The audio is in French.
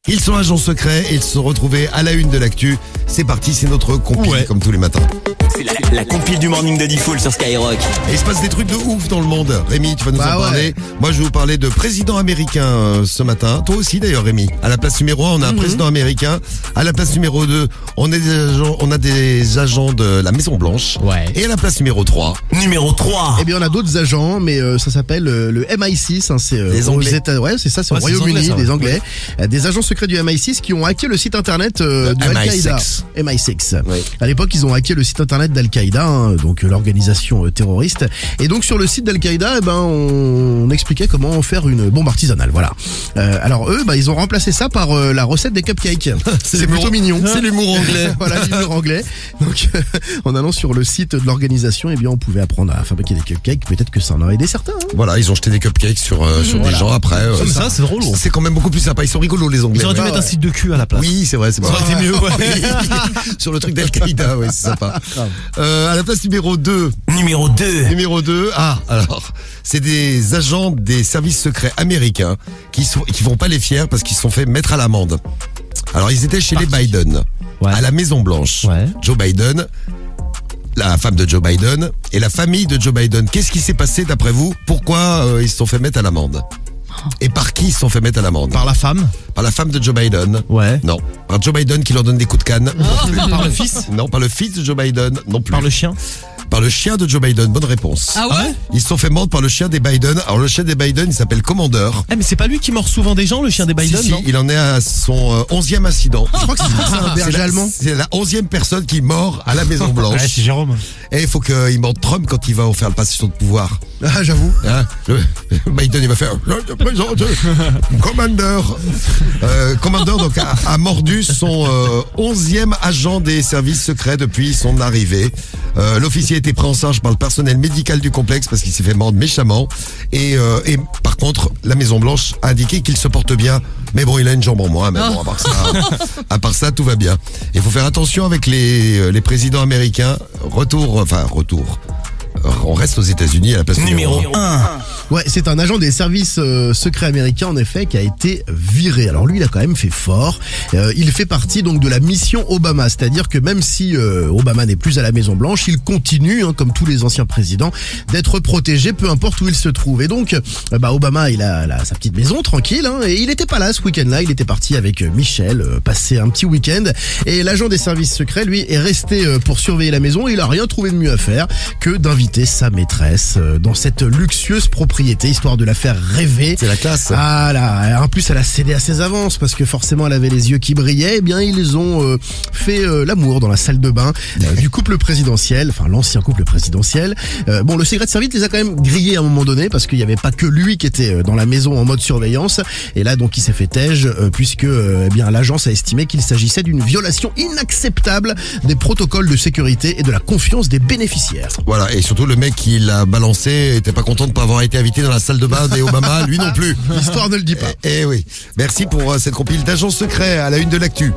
Ils sont agents secrets et ils se sont retrouvés à la une de l'actu. C'est parti, c'est notre compil comme tous les matins. C'est la compile du morning de Diffoul sur Skyrock. Et il se passe des trucs de ouf dans le monde. Rémi, tu vas nous en parler. Moi, je vais vous parler de président américain ce matin. Toi aussi d'ailleurs, Rémi. À la place numéro 1, on a un président américain. À la place numéro 2, on a des agents de la Maison Blanche. Ouais. Et à la place numéro 3. Numéro 3. Eh bien, on a d'autres agents, mais ça s'appelle le MI6. Hein, c'est Les Anglais. Ouais, c'est ça, c'est au Royaume-Uni, des Anglais. Des agents secrets du MI6 qui ont hacké le site internet de Al-Qaïda. MI6. Oui. À l'époque, ils ont hacké le site internet d'Al-Qaïda, hein, donc l'organisation terroriste. Et donc sur le site d'Al-Qaïda, on expliquait comment faire une bombe artisanale. Voilà. Alors eux, ils ont remplacé ça par la recette des cupcakes. C'est plutôt mignon. C'est l'humour anglais. Voilà, l'humour anglais. Donc en allant sur le site de l'organisation, on pouvait apprendre à fabriquer des cupcakes. Peut-être que ça en a aidé certains. Hein. Voilà, ils ont jeté des cupcakes sur des gens après. Comme ça, c'est drôle. C'est quand même beaucoup plus sympa. Ils sont rigolos les Anglais. Ils auraient dû mettre un site de cul à la place. Oui, c'est vrai, c'est Ça aurait été mieux, ouais. Sur le truc d'Al-Qaïda, oui, c'est sympa. À la place numéro 2. Numéro 2. Alors, c'est des agents des services secrets américains qui vont pas les fiers parce qu'ils se sont fait mettre à l'amende. Alors, ils étaient chez les Biden, à la Maison Blanche. Ouais. Joe Biden, la femme de Joe Biden et la famille de Joe Biden. Qu'est-ce qui s'est passé d'après vous? Pourquoi ils se sont fait mettre à l'amende? Et par qui ils se sont fait mettre à l'amende? Par la femme. Par la femme de Joe Biden. Ouais. Non. Par Joe Biden qui leur donne des coups de canne. Par le fils. Non, par le fils de Joe Biden. Non plus. Par le chien. Par le chien de Joe Biden. Bonne réponse. Ah ouais? Ils se sont fait mordre par le chien des Biden. Alors le chien des Biden, il s'appelle Commander. Mais c'est pas lui qui mord souvent des gens, le chien des Biden, Si, non? il en est à son 11e incident. Je crois que c'est un berger allemand. C'est la 11e personne qui mord à la Maison Blanche. Ouais, c'est Jérôme. Et il faut qu'il morde Trump quand il va faire le passation de pouvoir. Ah, j'avoue. Hein, Biden, il va faire je présente Commander. Commander donc a mordu son 11e agent des services secrets depuis son arrivée. L'officier a été pris en charge par le personnel médical du complexe parce qu'il s'est fait mordre méchamment. Et par contre, la Maison Blanche a indiqué qu'il se porte bien. Mais bon, il a une jambe en moins. Mais bon, à part ça, tout va bien. Il faut faire attention avec les présidents américains. Retour. On reste aux États-Unis à la place Numéro 1. Ouais, c'est un agent des services secrets américains en effet qui a été viré. Alors lui, il a quand même fait fort. Il fait partie donc de la mission Obama, c'est-à-dire que même si Obama n'est plus à la Maison Blanche, il continue, comme tous les anciens présidents, d'être protégé, peu importe où il se trouve. Et donc, Obama, il a sa petite maison tranquille, et il n'était pas là ce week-end-là. Il était parti avec Michelle passer un petit week-end. Et l'agent des services secrets, lui, est resté pour surveiller la maison. Il a rien trouvé de mieux à faire que d'inviter sa maîtresse dans cette luxueuse propriété, histoire de la faire rêver. C'est la classe. Ah là, en plus elle a cédé à ses avances parce que forcément elle avait les yeux qui brillaient. Eh bien ils ont fait l'amour dans la salle de bain du couple présidentiel, enfin l'ancien couple présidentiel. Le Secret Service les a quand même grillés à un moment donné parce qu'il n'y avait pas que lui qui était dans la maison en mode surveillance. Et là donc il s'est fait tège puisque l'agence a estimé qu'il s'agissait d'une violation inacceptable des protocoles de sécurité et de la confiance des bénéficiaires. Voilà, et surtout le mec qui l'a balancé était pas content de pas avoir été invité dans la salle de bain des Obama, lui non plus. L'histoire ne le dit pas. Eh oui. Merci pour cette compile d'agents secrets à la une de l'actu.